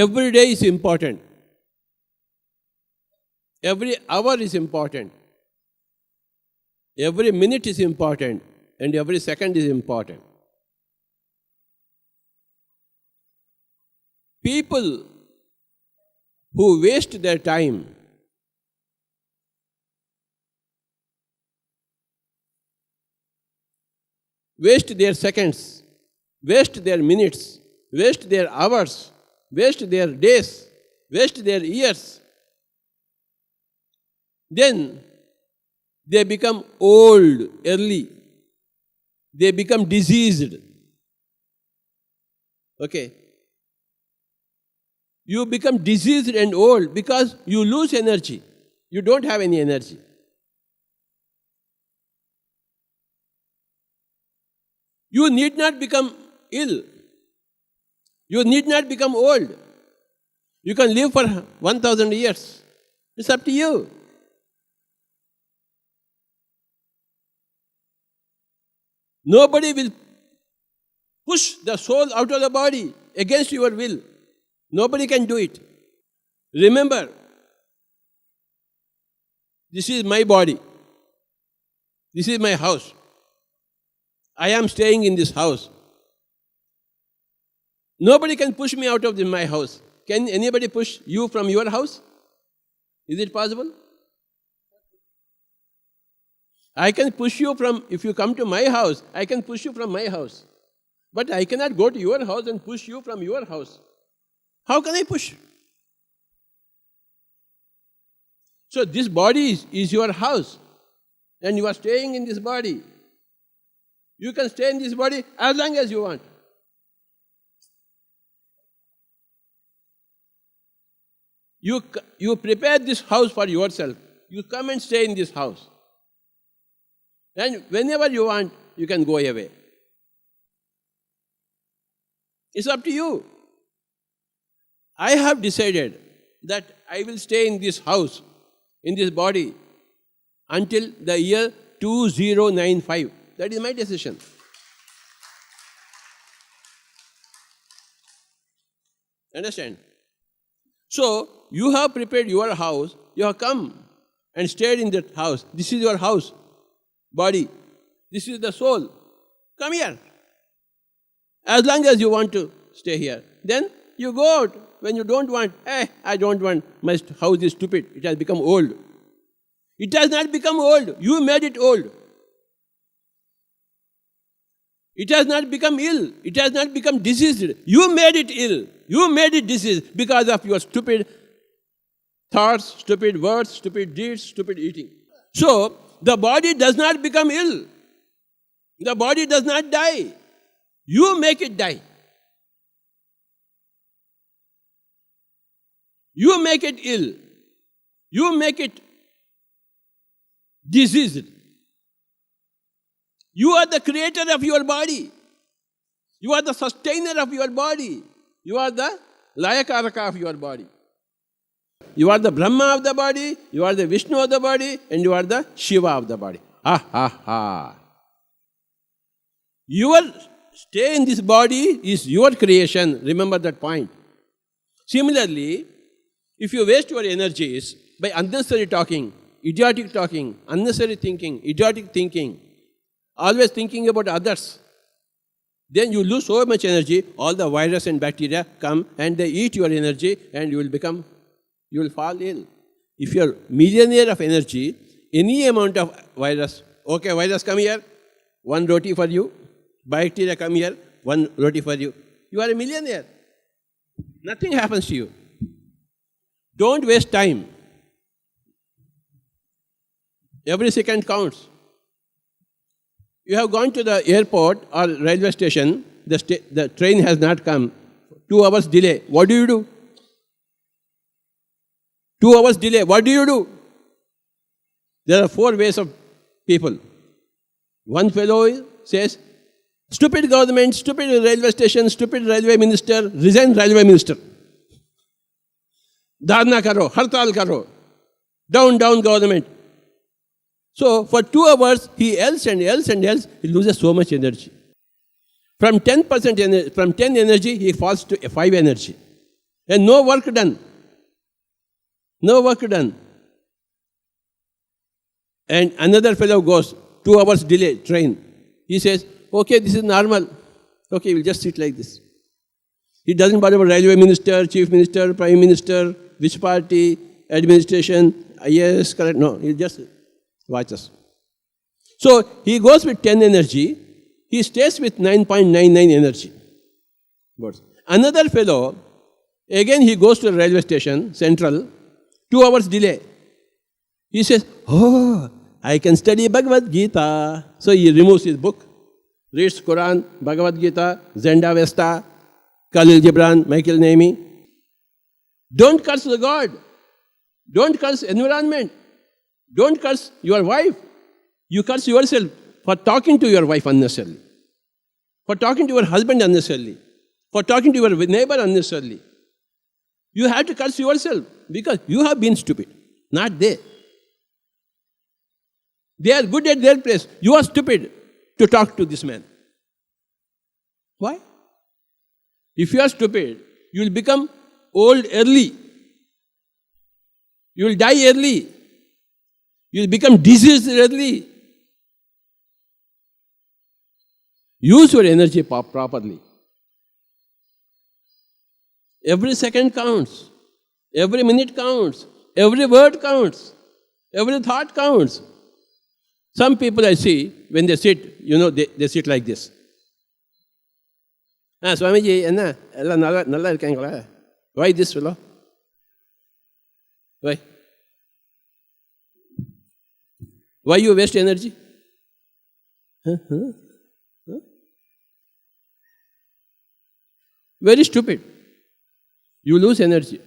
Every day is important. Every hour is important. Every minute is important. And every second is important. People who waste their time waste their seconds, waste their minutes, waste their hours, waste their days, waste their years. Then they become old early. They become diseased. Okay. You become diseased and old because you lose energy. You don't have any energy. You need not become ill. You need not become old. You can live for 1,000 years. It's up to you. Nobody will push the soul out of the body against your will. Nobody can do it. Remember, this is my body. This is my house. I am staying in this house. Nobody can push me out of my house. Can anybody push you from your house? Is it possible? I can push you from, if you come to my house, I can push you from my house. But I cannot go to your house and push you from your house. How can I push? So this body is your house. And you are staying in this body. You can stay in this body as long as you want. You prepare this house for yourself. You come and stay in this house. And whenever you want, you can go away. It's up to you. I have decided that I will stay in this house, in this body, until the year 2095. That is my decision. Understand? So, you have prepared your house, you have come and stayed in that house. This is your house, body. This is the soul. Come here. As long as you want to stay here. Then you go out. When you don't want, I don't want, my house is stupid, it has become old. It has not become old, you made it old. It has not become ill, it has not become diseased. You made it ill, you made it diseased because of your stupid thoughts, stupid words, stupid deeds, stupid eating. So, the body does not become ill. The body does not die. You make it die. You make it ill. You make it diseased. You are the creator of your body. You are the sustainer of your body. You are the Layakaraka of your body. You are the Brahma of the body, you are the Vishnu of the body, and you are the Shiva of the body. Ha ha ha. Your stay in this body is your creation. Remember that point. Similarly, if you waste your energies by unnecessary talking, idiotic talking, unnecessary thinking, idiotic thinking, always thinking about others, then you lose so much energy, all the virus and bacteria come and they eat your energy and you will fall ill. If you are millionaire of energy, any amount of virus, okay, virus come here, one roti for you, bacteria come here, one roti for you. You are a millionaire. Nothing happens to you. Don't waste time. Every second counts. You have gone to the airport or railway station, the train has not come, 2 hours delay. What do? 2 hours delay, what do? There are 4 ways of people. One fellow says, stupid government, stupid railway station, stupid railway minister, resign railway minister. Dharna karo, hartal karo, down government. So for 2 hours, he yells and yells and yells, he loses so much energy. From 10% from 10 energy, he falls to 5 energy. and no work done. No work done. And another fellow goes, 2 hours delay, train. He says, okay, this is normal. Okay, we'll just sit like this. He doesn't bother about railway minister, chief minister, prime minister, which party, administration, yes, correct. No, he just watches. So he goes with 10 energy, he stays with 9.99 energy. Another fellow, again he goes to the railway station, central, 2 hours delay. He says, oh, I can study Bhagavad Gita. So he removes his book, reads Quran, Bhagavad Gita, Zenda Vesta, Khalil Gibran, Michael Naimi. Don't curse the God. Don't curse environment. Don't curse your wife. You curse yourself for talking to your wife unnecessarily, for talking to your husband unnecessarily, for talking to your neighbor unnecessarily. You have to curse yourself because you have been stupid, not they. They are good at their place. You are stupid to talk to this man. Why? If you are stupid, you will become old early. You will die early. You will become diseased early. Use your energy properly. Every second counts. Every minute counts. Every word counts. Every thought counts. Some people I see, when they sit, they sit like this. Swamiji, nalla irukanga. Why this fellow? Why? Why you waste energy? Very stupid. You lose energy.